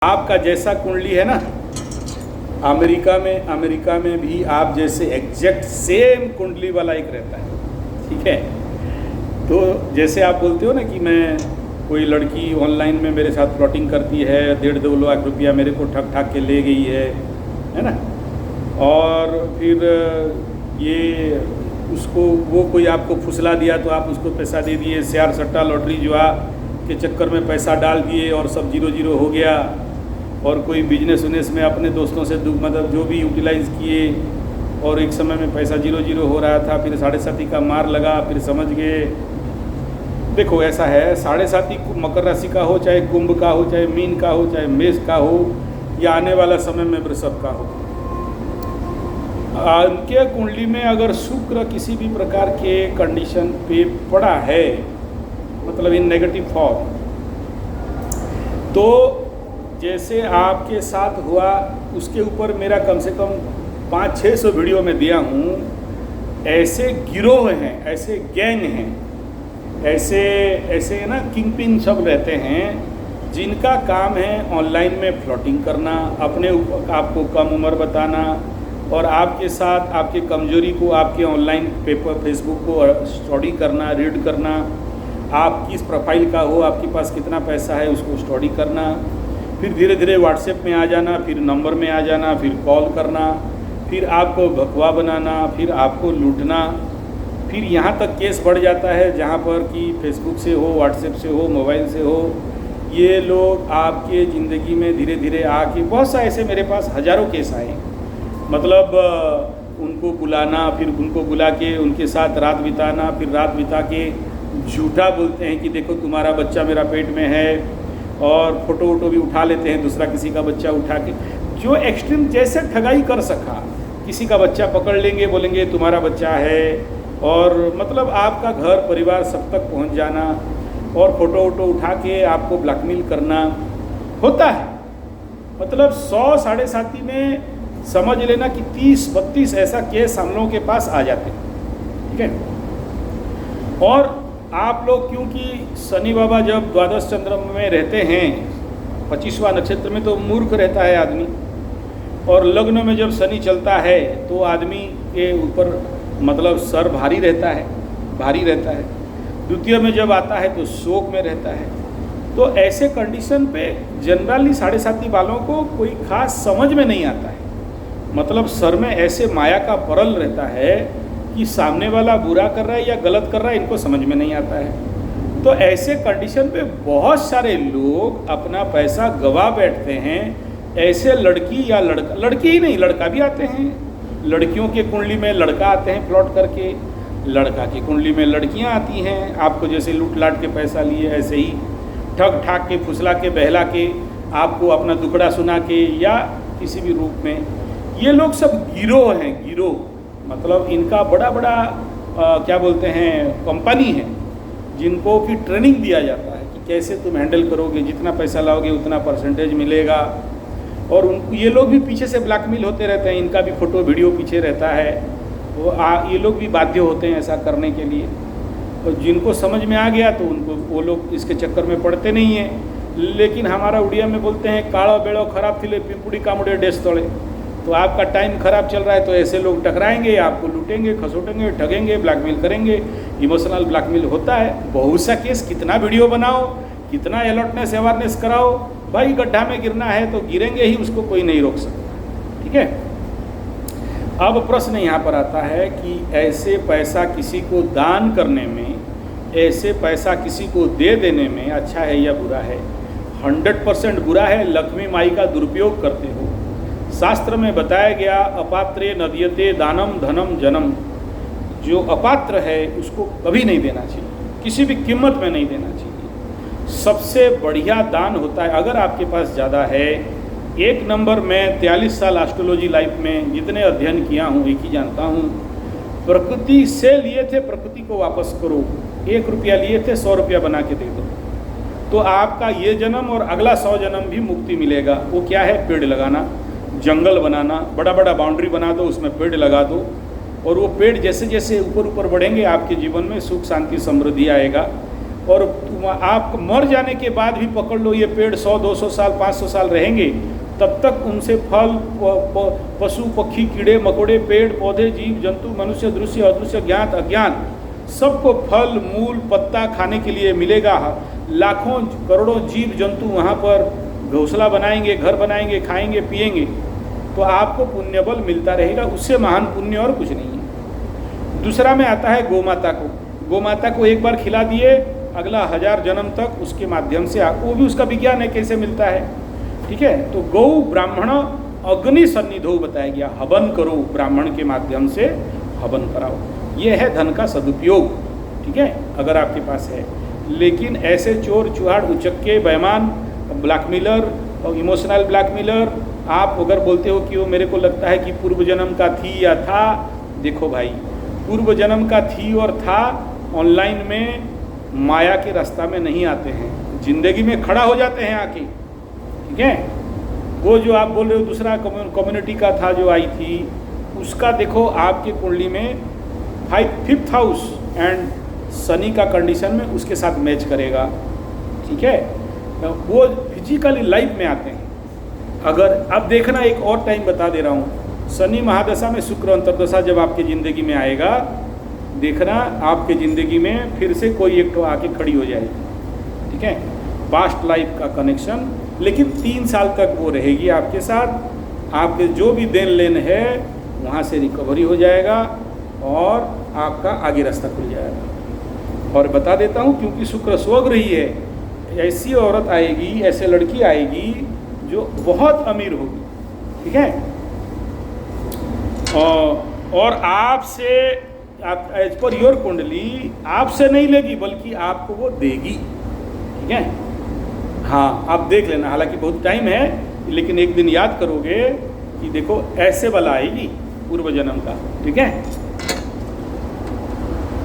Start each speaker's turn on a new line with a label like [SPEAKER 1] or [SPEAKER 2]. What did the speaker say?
[SPEAKER 1] आपका जैसा कुंडली है ना, अमेरिका में भी आप जैसे एग्जैक्ट सेम कुंडली वाला एक रहता है। ठीक है, तो जैसे आप बोलते हो ना कि मैं कोई लड़की ऑनलाइन में मेरे साथ प्लॉटिंग करती है, 1.5-2 लाख रुपया मेरे को ठग ठाक के ले गई है ना, और फिर ये उसको वो कोई आपको फुसला दिया तो आप उसको पैसा दे दिए, शेयर सट्टा लॉटरी जुआ के चक्कर में पैसा डाल दिए और सब 0-0 हो गया, और कोई बिजनेस उनेस में अपने दोस्तों से मतलब जो भी यूटिलाइज़ किए और एक समय में पैसा 0-0 हो रहा था, फिर 7.5 का मार लगा, फिर समझ गए। देखो ऐसा है, 7.5 मकर राशि का हो, चाहे कुंभ का हो, चाहे मीन का हो, चाहे मेष का हो, या आने वाला समय में वृषभ का हो, उनके कुंडली में अगर शुक्र किसी भी प्रकार के कंडीशन पे पड़ा है, मतलब इन नेगेटिव फॉर्म, तो जैसे आपके साथ हुआ उसके ऊपर मेरा कम से कम 500-600 वीडियो में दिया हूँ। ऐसे गिरोह हैं, ऐसे गैंग हैं, ऐसे ना किंग पिन सब रहते हैं जिनका काम है ऑनलाइन में फ्लॉटिंग करना, अपने आपको कम उम्र बताना और आपके साथ आपके कमजोरी को आपके ऑनलाइन पेपर फेसबुक को स्टडी करना, रीड करना, आप किस प्रोफाइल का हो, आपके पास कितना पैसा है उसको स्टडी करना, फिर धीरे धीरे व्हाट्सएप में आ जाना, फिर नंबर में आ जाना, फिर कॉल करना, फिर आपको भगवा बनाना, फिर आपको लूटना, फिर यहाँ तक केस बढ़ जाता है जहाँ पर कि फेसबुक से हो, व्हाट्सएप से हो, मोबाइल से हो, ये लोग आपके ज़िंदगी में धीरे धीरे आके, बहुत सा ऐसे मेरे पास हज़ारों केस आए, मतलब उनको बुलाना, फिर उनको बुला के उनके साथ रात बिताना, फिर रात बिता के झूठा बोलते हैं कि देखो तुम्हारा बच्चा मेरा पेट में है, और फोटो वोटो भी उठा लेते हैं दूसरा किसी का बच्चा उठा के, जो एक्सट्रीम जैसे ठगाई कर सका, किसी का बच्चा पकड़ लेंगे, बोलेंगे तुम्हारा बच्चा है, और मतलब आपका घर परिवार सब तक पहुंच जाना, और फोटो वोटो उठा के आपको ब्लैकमेल करना होता है। मतलब 100-7.5 में समझ लेना कि 30-32 ऐसा केस हम लोगों के पास आ जाते हैं। ठीक है, और आप लोग क्योंकि शनि बाबा जब द्वादश चंद्रमा में रहते हैं, 25वां नक्षत्र में, तो मूर्ख रहता है आदमी, और लग्न में जब शनि चलता है तो आदमी के ऊपर मतलब सर भारी रहता है, द्वितीय में जब आता है तो शोक में रहता है। तो ऐसे कंडीशन पे जनरली 7.5 वालों को कोई खास समझ में नहीं आता है, मतलब सर में ऐसे माया का परल रहता है कि सामने वाला बुरा कर रहा है या गलत कर रहा है, इनको समझ में नहीं आता है। तो ऐसे कंडीशन पे बहुत सारे लोग अपना पैसा गवा बैठते हैं। ऐसे लड़की या लड़की ही नहीं, लड़का भी आते हैं, लड़कियों के कुंडली में लड़का आते हैं प्लॉट करके, लड़का की कुंडली में लड़कियां आती हैं, आपको जैसे लूट लाट के पैसा लिए ऐसे ही ठग ठाक के, फुसला के, बहला के, आपको अपना दुखड़ा सुना के, या किसी भी रूप में। ये लोग सब गिरोह हैं, गिरोह, मतलब इनका बड़ा क्या बोलते हैं, कंपनी है, जिनको कि ट्रेनिंग दिया जाता है कि कैसे तुम हैंडल करोगे, जितना पैसा लाओगे उतना परसेंटेज मिलेगा, और ये लोग भी पीछे से ब्लैकमेल होते रहते हैं, इनका भी फोटो वीडियो पीछे रहता है, वो ये लोग भी बाध्य होते हैं ऐसा करने के लिए। और जिनको समझ में आ गया तो उनको वो लोग इसके चक्कर में पड़ते नहीं हैं। लेकिन हमारा उड़िया में बोलते हैं काड़ो बेड़ो खराब थिले पिंपुड़ी कामुड़े डेस तोड़े, तो आपका टाइम खराब चल रहा है तो ऐसे लोग टकराएंगे, आपको लूटेंगे, खसोटेंगे, ठगेंगे, ब्लैकमेल करेंगे, इमोशनल ब्लैकमेल होता है। बहुत सा केस, कितना वीडियो बनाओ, कितना अलर्टनेस अवेयरनेस कराओ, भाई गड्ढा में गिरना है तो गिरेंगे ही, उसको कोई नहीं रोक सकता। ठीक है, अब प्रश्न यहाँ पर आता है कि ऐसे पैसा किसी को दान करने में, ऐसे पैसा किसी को दे देने में अच्छा है या बुरा है? 100% बुरा है। लक्ष्मी माई का दुरुपयोग करते हो। शास्त्र में बताया गया, अपात्रे नदीयते दानम धनम जनम, जो अपात्र है उसको कभी नहीं देना चाहिए, किसी भी कीमत में नहीं देना चाहिए। सबसे बढ़िया दान होता है, अगर आपके पास ज़्यादा है, 1 नंबर में 43 साल एस्ट्रोलॉजी लाइफ में जितने अध्ययन किया हूँ, एक ही जानता हूँ, प्रकृति से लिए थे प्रकृति को वापस करो, 1 रुपया लिए थे 100 रुपया बना के दे दो, तो आपका ये जन्म और अगला 100 जन्म भी मुक्ति मिलेगा। वो क्या है? पेड़ लगाना, जंगल बनाना, बड़ा बड़ा बाउंड्री बना दो, उसमें पेड़ लगा दो, और वो पेड़ जैसे जैसे ऊपर ऊपर बढ़ेंगे आपके जीवन में सुख शांति समृद्धि आएगा, और आप मर जाने के बाद भी पकड़ लो, ये पेड़ 100-200 साल 500 साल रहेंगे, तब तक उनसे फल, पशु पक्षी, कीड़े मकोड़े, पेड़ पौधे, जीव जंतु, मनुष्य, दृश्य अदृश्य, ज्ञात अज्ञान, सबको फल मूल पत्ता खाने के लिए मिलेगा। लाखों करोड़ों जीव जंतु वहाँ पर घोंसला बनाएंगे, घर बनाएंगे, खाएंगे पिएंगे, तो आपको पुण्य बल मिलता रहेगा। उससे महान पुण्य और कुछ नहीं है। दूसरा में आता है गोमाता को। गोमाता को एक बार खिला दिए, अगला 1000 जन्म तक उसके माध्यम से वो भी उसका विज्ञान है कैसे मिलता है। ठीक है, तो गौ ब्राह्मण अग्नि सन्निधो बताया गया, हवन करो, ब्राह्मण के माध्यम से हवन कराओ। ये है धन का सदुपयोग। ठीक है, अगर आपके पास है। लेकिन ऐसे चोर चुहाड़ उचक्के बेईमान ब्लैकमेलर और इमोशनल ब्लैकमेलर, आप अगर बोलते हो कि वो मेरे को लगता है कि पूर्व जन्म का थी या था, देखो भाई, पूर्व जन्म का थी और था ऑनलाइन में माया के रास्ता में नहीं आते हैं, जिंदगी में खड़ा हो जाते हैं आके। ठीक है, वो जो आप बोल रहे हो दूसरा कम्युनिटी का था जो आई थी, उसका देखो आपके कुंडली में 5th हाउस एंड शनि का कंडीशन में उसके साथ मैच करेगा। ठीक है, वो फिजिकली लाइफ में आते हैं। अगर अब देखना, एक और टाइम बता दे रहा हूँ, शनि महादशा में शुक्र अंतर्दशा जब आपकी ज़िंदगी में आएगा, देखना आपके ज़िंदगी में फिर से कोई एक तो आके खड़ी हो जाएगी। ठीक है, पास्ट लाइफ का कनेक्शन, लेकिन 3 साल तक वो रहेगी आपके साथ। आपके जो भी देन लेन है वहाँ से रिकवरी हो जाएगा और आपका आगे रास्ता खुल जाएगा। और बता देता हूँ, क्योंकि शुक्र स्वग्रही है, ऐसी औरत आएगी, ऐसे लड़की आएगी जो बहुत अमीर होगी। ठीक है, और आपसे एज पर योर कुंडली आपसे नहीं लेगी, बल्कि आपको वो देगी। ठीक है, हाँ, आप देख लेना, हालांकि बहुत टाइम है, लेकिन एक दिन याद करोगे कि देखो ऐसे वाला आएगी पूर्व जन्म का। ठीक है।